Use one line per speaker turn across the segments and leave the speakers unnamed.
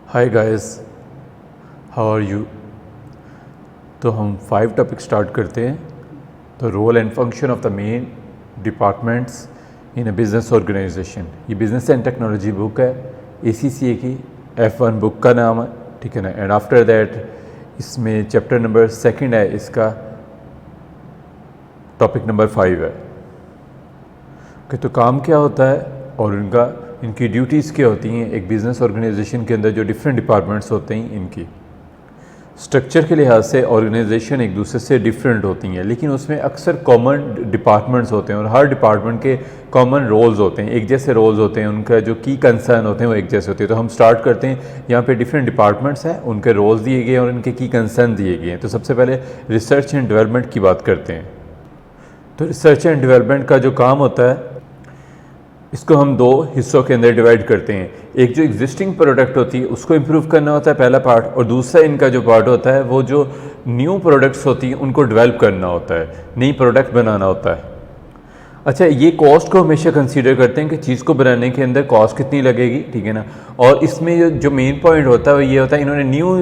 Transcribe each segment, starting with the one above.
Hi guys, how are you. तो हम 5 topic start करते हैं। तो role and function of the main departments in a business organisation. ये बिज़नेस एंड टेक्नोलॉजी बुक है, ACCA की F1 बुक का नाम है, ठीक है ना। एंड आफ्टर दैट इसमें चैप्टर नंबर 2 है, इसका टॉपिक नंबर 5 है कि तो काम क्या होता है और इनकी ड्यूटीज़ क्या होती हैं। एक बिज़नेस ऑर्गेनाइजेशन के अंदर जो डिफरेंट डिपार्टमेंट्स होते हैं, इनकी स्ट्रक्चर के लिहाज से ऑर्गेनाइजेशन एक दूसरे से डिफरेंट होती हैं, लेकिन उसमें अक्सर कॉमन डिपार्टमेंट्स होते हैं और हर डिपार्टमेंट के कॉमन रोल्स होते हैं, एक जैसे रोल्स होते हैं, उनका जो की कंसर्न होते हैं वो एक जैसे होते हैं। तो हम स्टार्ट करते हैं। यहाँ पे डिफरेंट डिपार्टमेंट्स हैं, उनके रोल्स दिए गए हैं और उनके की कंसर्न दिए गए हैं। तो सबसे पहले रिसर्च एंड डेवलपमेंट की बात करते हैं। तो रिसर्च एंड डेवलपमेंट का जो काम होता है, इसको हम 2 हिस्सों के अंदर डिवाइड करते हैं। एक जो एग्जिस्टिंग प्रोडक्ट होती है उसको इम्प्रूव करना होता है, पहला पार्ट, और दूसरा इनका जो पार्ट होता है वो जो न्यू प्रोडक्ट्स होती हैं उनको डेवलप करना होता है, नई प्रोडक्ट बनाना होता है। अच्छा, ये कॉस्ट को हमेशा कंसीडर करते हैं कि चीज़ को बनाने के अंदर कॉस्ट कितनी लगेगी, ठीक है ना। और इसमें जो मेन पॉइंट होता है वो ये होता है, इन्होंने न्यू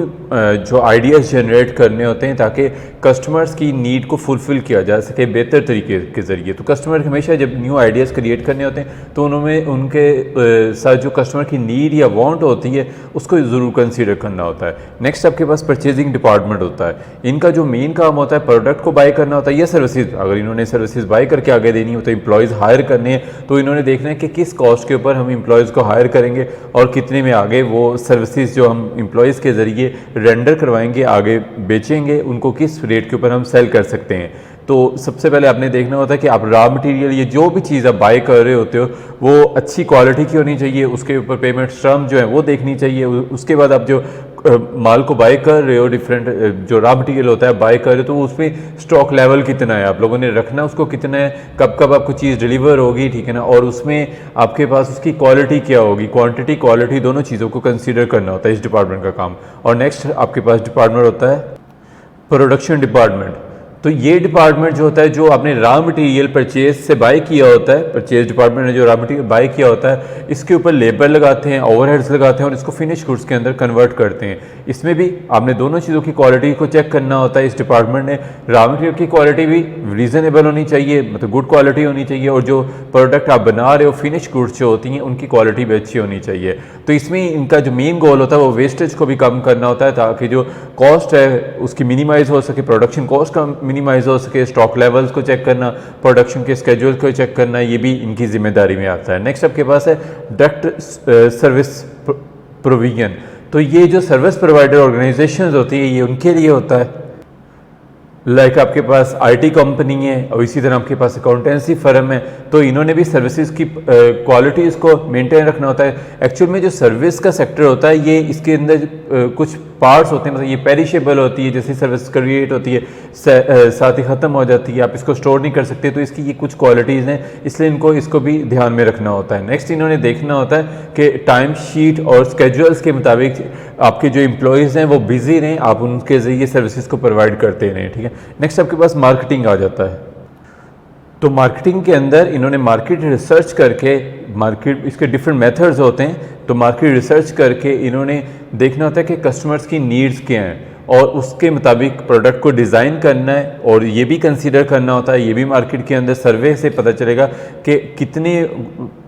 जो आइडियाज़ जनरेट करने होते हैं ताकि कस्टमर्स की नीड को फुलफ़िल किया जा सके बेहतर तरीके के ज़रिए। तो कस्टमर हमेशा जब न्यू आइडियाज़ क्रिएट करने होते हैं तो उनमें उनके साथ जो कस्टमर की नीड या वांट होती है उसको ज़रूर कंसीडर करना होता है। नेक्स्ट आपके पास परचेजिंग डिपार्टमेंट होता है। इनका जो मेन काम होता है प्रोडक्ट को बाय करना होता है या सर्विसेज। अगर इन्होंने सर्विसेज बाय करके आगे देनी हो तो एम्प्लॉयज़ हायर करने हैं, तो इन्होंने देखना है कि किस कॉस्ट के ऊपर हम एम्प्लॉयज़ को हायर करेंगे और कितने में आगे वो सर्विसेज जो हम एम्प्लॉयज़ के ज़रिए रेंडर करवाएंगे, आगे बेचेंगे, उनको किस रेट के ऊपर हम सेल कर सकते हैं। तो सबसे पहले आपने देखना होता है कि आप रॉ मटेरियल, ये जो भी चीज़ आप बाय कर रहे होते हो वो अच्छी क्वालिटी की होनी चाहिए, उसके ऊपर पेमेंट टर्म जो है वो देखनी चाहिए। उसके बाद आप जो माल को बाय कर रहे हो, डिफरेंट जो रॉ मटेरियल होता है बाय कर रहे हो, तो उसमें स्टॉक लेवल कितना है, आप लोगों ने रखना उसको कितना है, कब कब आपको चीज़ डिलीवर होगी, ठीक है ना। और उसमें आपके पास उसकी क्वालिटी क्या होगी, क्वांटिटी क्वालिटी दोनों चीज़ों को कंसीडर करना होता है इस डिपार्टमेंट का काम। और नेक्स्ट आपके पास डिपार्टमेंट होता है प्रोडक्शन डिपार्टमेंट। तो ये डिपार्टमेंट जो होता है, जो आपने रॉ मटेरियल परचेज से बाय किया होता है, परचेज डिपार्टमेंट ने जो रॉ मटेरियल बाय किया होता है, इसके ऊपर लेबर लगाते हैं, ओवरहेड्स लगाते हैं और इसको फिनिश गुड्स के अंदर कन्वर्ट करते हैं। इसमें भी आपने दोनों चीज़ों की क्वालिटी को चेक करना होता है। इस डिपार्टमेंट ने रॉ मटेरियल की क्वालिटी भी रीज़नेबल होनी चाहिए, मतलब गुड क्वालिटी होनी चाहिए, और जो प्रोडक्ट आप बना रहे हो फिनिश गुड्स जो होती हैं उनकी क्वालिटी भी अच्छी होनी चाहिए। तो इसमें इनका जो मेन गोल होता है वो वेस्टेज को भी कम करना होता है ताकि जो कॉस्ट है उसकी मिनिमाइज़ हो सके, प्रोडक्शन कॉस्ट का मिनिमाइज हो सके। स्टॉक लेवल्स को चेक करना, प्रोडक्शन के स्केड्यूल को चेक करना, ये भी इनकी जिम्मेदारी में आता है। नेक्स्ट आपके पास है डायरेक्ट सर्विस प्रोविजन। तो ये जो सर्विस प्रोवाइडर ऑर्गेनाइजेशंस होती है ये उनके लिए होता है। लाइक आपके पास IT कंपनी है और इसी तरह आपके पास अकाउंटेंसी फर्म है, तो इन्होंने भी सर्विसेज की क्वालिटीज़ को मेंटेन रखना होता है। एक्चुअल में जो सर्विस का सेक्टर होता है ये इसके अंदर कुछ पार्ट्स होते हैं, मतलब ये पेरिशेबल होती है, जैसे सर्विस क्रिएट होती है साथ ही ख़त्म हो जाती है, आप इसको स्टोर नहीं कर सकते। तो इसकी ये कुछ क्वालिटीज़ हैं, इसलिए इसको भी ध्यान में रखना होता है। नेक्स्ट इन्होंने देखना होता है कि टाइम शीट और स्केड्यूल्स के मुताबिक आपके जो एम्प्लॉयज़ हैं वो बिज़ी रहें, आप उनके ज़रिए सर्विसेज को प्रोवाइड करते रहें, ठीक है। नेक्स्ट आपके पास मार्केटिंग आ जाता है। तो मार्केटिंग के अंदर इन्होंने मार्केट रिसर्च करके, मार्केट इसके डिफरेंट मेथड्स होते हैं, तो मार्केट रिसर्च करके इन्होंने देखना होता है कि कस्टमर्स की नीड्स क्या हैं और उसके मुताबिक प्रोडक्ट को डिज़ाइन करना है। और ये भी कंसीडर करना होता है, ये भी मार्केट के अंदर सर्वे से पता चलेगा कि कितने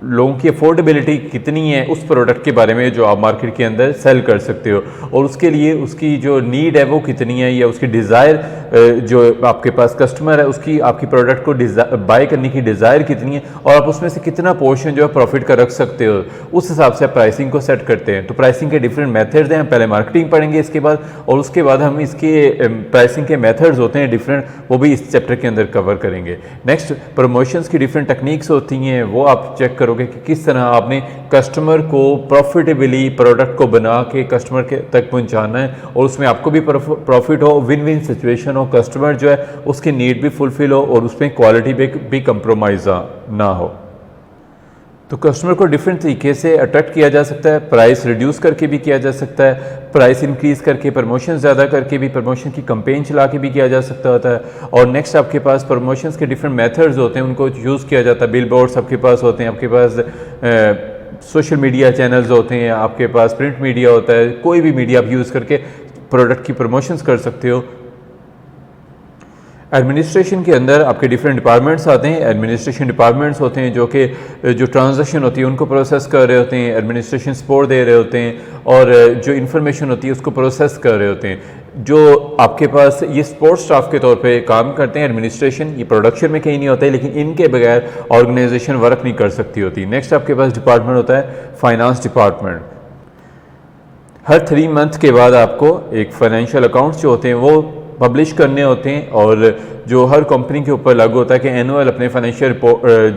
लोगों की अफोर्डेबिलिटी कितनी है उस प्रोडक्ट के बारे में जो आप मार्केट के अंदर सेल कर सकते हो, और उसके लिए उसकी जो नीड है वो कितनी है, या उसकी डिज़ायर जो आपके पास कस्टमर है उसकी आपकी प्रोडक्ट को बाय करने की डिज़ायर कितनी है, और आप उसमें से कितना पोर्शन जो है प्रॉफिट का रख सकते हो, उस हिसाब से प्राइसिंग को सेट करते हैं। तो प्राइसिंग के डिफरेंट मेथड्स हैं, हम पहले मार्केटिंग पढ़ेंगे इसके बाद, और उसके बाद हम इसके प्राइसिंग के मेथड्स होते हैं डिफरेंट, वो भी इस चैप्टर के अंदर कवर करेंगे। नेक्स्ट प्रमोशंस की डिफरेंट टेक्निक्स होती हैं, वो आप चेक करोगे कि किस तरह आपने कस्टमर को प्रॉफिटेबली प्रोडक्ट को बना के कस्टमर के तक पहुंचाना है और उसमें आपको भी प्रॉफिट हो, विन विन सिचुएशन हो, कस्टमर जो है उसकी नीड भी फुलफिल हो और उसमें क्वालिटी भी कंप्रोमाइज़ ना हो। तो कस्टमर को डिफरेंट तरीके से अट्रैक्ट किया जा सकता है, प्राइस रिड्यूस करके भी किया जा सकता है, प्राइस इंक्रीज़ करके, प्रमोशन ज़्यादा करके भी, प्रमोशन की कंपेन चला के भी किया जा सकता होता है। और नेक्स्ट आपके पास प्रमोशंस के डिफरेंट मेथड्स होते हैं, उनको यूज़ किया जाता है। बिल बोर्ड्स आपके पास होते हैं, आपके पास सोशल मीडिया चैनल्स होते हैं, आपके पास प्रिंट मीडिया होता है, कोई भी मीडिया आप यूज़ करके प्रोडक्ट की प्रमोशंस कर सकते हो। एडमिनिस्ट्रेशन के अंदर आपके डिफरेंट डिपार्टमेंट्स आते हैं। एडमिनिस्ट्रेशन डिपार्टमेंट्स होते हैं जो ट्रांजैक्शन होती है उनको प्रोसेस कर रहे होते हैं, एडमिनिस्ट्रेशन सपोर्ट दे रहे होते हैं, और जो इन्फॉर्मेशन होती है उसको प्रोसेस कर रहे होते हैं। जो आपके पास ये सपोर्ट स्टाफ के तौर पे काम करते हैं एडमिनिस्ट्रेशन, ये प्रोडक्शन में कहीं नहीं होता है, लेकिन इनके बगैर ऑर्गेनाइजेशन वर्क नहीं कर सकती होती। नेक्स्ट आपके पास डिपार्टमेंट होता है फाइनेंस डिपार्टमेंट। हर 3 मंथ के बाद आपको एक फाइनेंशियल अकाउंट्स जो होते हैं वो पब्लिश करने होते हैं, और जो हर कंपनी के ऊपर लागू होता है कि एनुअल अपने फाइनेंशियल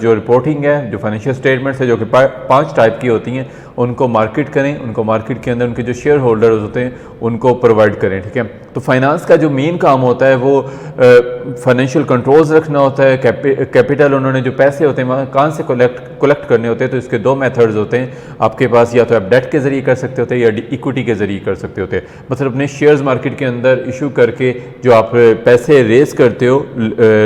जो रिपोर्टिंग है, जो फाइनेंशियल स्टेटमेंट्स है, जो कि 5 टाइप की होती हैं, उनको मार्केट करें, उनको मार्केट के अंदर उनके जो शेयर होल्डर्स होते हैं उनको प्रोवाइड करें। ठीक है, तो फाइनेंस का जो मेन काम होता है वो फाइनेंशियल कंट्रोल्स रखना होता है। कैपिटल उन्होंने जो पैसे होते हैं वहाँ कहाँ से कलेक्ट करने होते हैं, तो इसके 2 मेथड्स होते हैं आपके पास, या तो आप डेट के ज़रिए कर सकते होते हैं या इक्विटी के ज़रिए कर सकते होते हैं। मतलब अपने शेयर्स मार्केट के अंदर इशू करके जो आप पैसे रेज करते हो,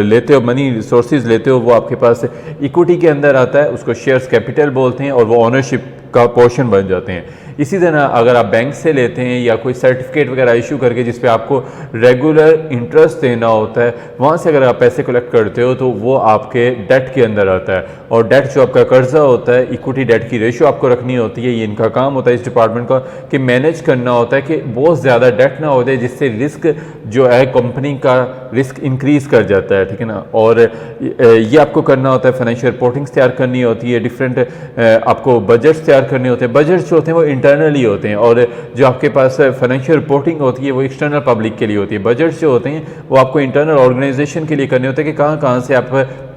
लेते हो, मनी रिसोर्सेज लेते हो, वो आपके पास इक्विटी के अंदर आता है, उसको शेयर्स कैपिटल बोलते हैं, और वो ओनरशिप का पोर्शन बन जाते हैं। इसी तरह अगर आप बैंक से लेते हैं या कोई सर्टिफिकेट वगैरह इशू करके जिस पे आपको रेगुलर इंटरेस्ट देना होता है, वहाँ से अगर आप पैसे कलेक्ट करते हो तो वो आपके डेट के अंदर आता है। और डेट जो आपका कर्जा होता है, इक्विटी डेट की रेशियो आपको रखनी होती है। ये इनका काम होता है इस डिपार्टमेंट का, कि मैनेज करना होता है कि बहुत ज़्यादा डेट ना हो जाए जिससे रिस्क जो है कंपनी का रिस्क इंक्रीज़ कर जाता है। ठीक है ना, और ये आपको करना होता है। फाइनेंशियल रिपोर्टिंग्स तैयार करनी होती है, डिफरेंट आपको बजट्स तैयार करने होते हैं। बजट्स जो होते हैं वो इंटरनली होते हैं, और जो आपके पास फाइनेंशियल रिपोर्टिंग होती है वो एक्सटर्नल पब्लिक के लिए होती है। बजट्स जो होते हैं वो आपको इंटरनल ऑर्गेनाइजेशन के लिए करने होते हैं कि कहाँ कहाँ से आप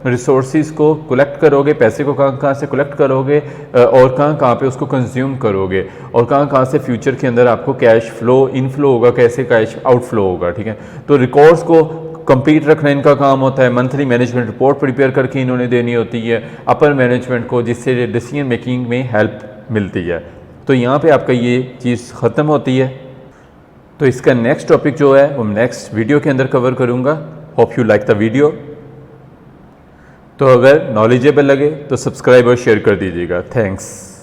रिसोर्सेज को कलेक्ट करोगे, पैसे को कहाँ कहाँ से कलेक्ट करोगे, और कहाँ कहाँ पे उसको कंज्यूम करोगे, और कहाँ कहाँ से फ्यूचर के अंदर आपको कैश फ्लो इनफ्लो होगा, कैसे कैश आउटफ्लो होगा। ठीक है, तो रिकॉर्ड्स को कंप्लीट रखना इनका काम होता है। मंथली मैनेजमेंट रिपोर्ट प्रिपेयर करके इन्होंने देनी होती है अपर मैनेजमेंट को, जिससे डिसीजन मेकिंग में हेल्प मिलती है। तो यहाँ पे आपका ये चीज़ ख़त्म होती है। तो इसका नेक्स्ट टॉपिक जो है वो नेक्स्ट वीडियो के अंदर कवर करूँगा। Hope you like the video. तो अगर नॉलेजेबल लगे तो सब्सक्राइब और शेयर कर दीजिएगा। थैंक्स।